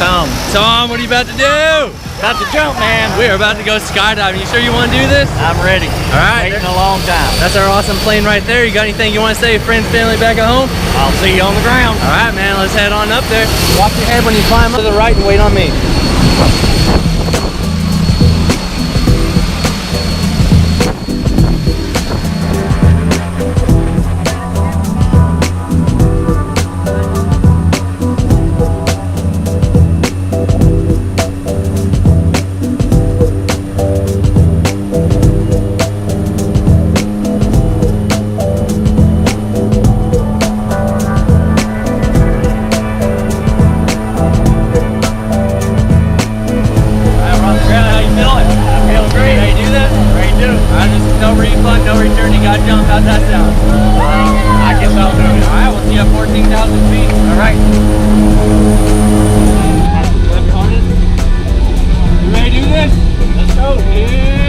Tom, what are you about to do? About to jump, man. We are about to go skydiving. You sure you want to do this? I'm ready. All right. Waiting a long time. That's our awesome plane right there. You got anything you want to say, friends, family back at home? I'll see you on the ground. All right, man. Let's head on up there. Watch your head when you climb up to the right and wait on me. No refund, no return, you gotta jump. How's that sound? I guess I'll do it. Alright, we'll see you at 14,000 feet. Alright. You ready to do this? Let's go. Yeah.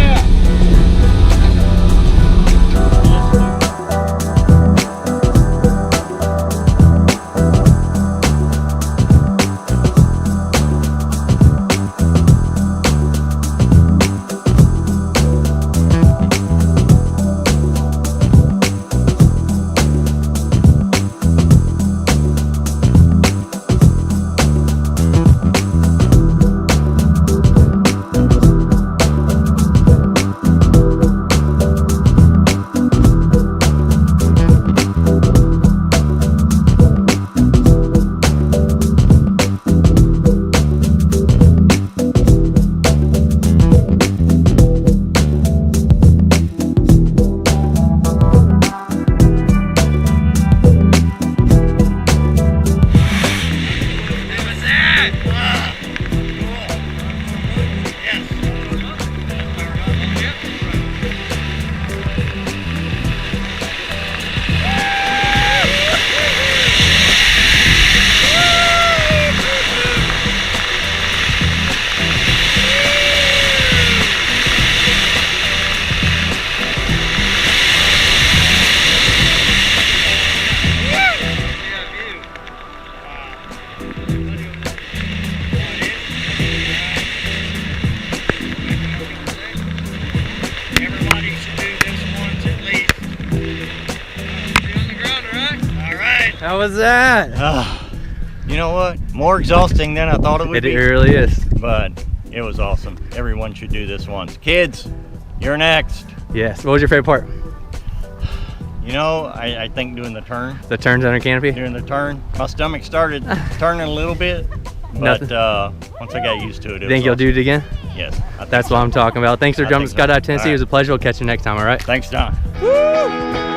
How was that? You know what? More exhausting than I thought it would be. It really is. But it was awesome. Everyone should do this once. Kids, you're next. Yes. What was your favorite part? You know, I think doing the turn. The turns under canopy? Doing the turn. My stomach started turning a little bit, but once I got used to it, Think you'll do it again? Yes. That's what I'm talking about. Thanks for jumping Skydive Tennessee. Right. It was a pleasure. We'll catch you next time, all right? Thanks, John. Woo!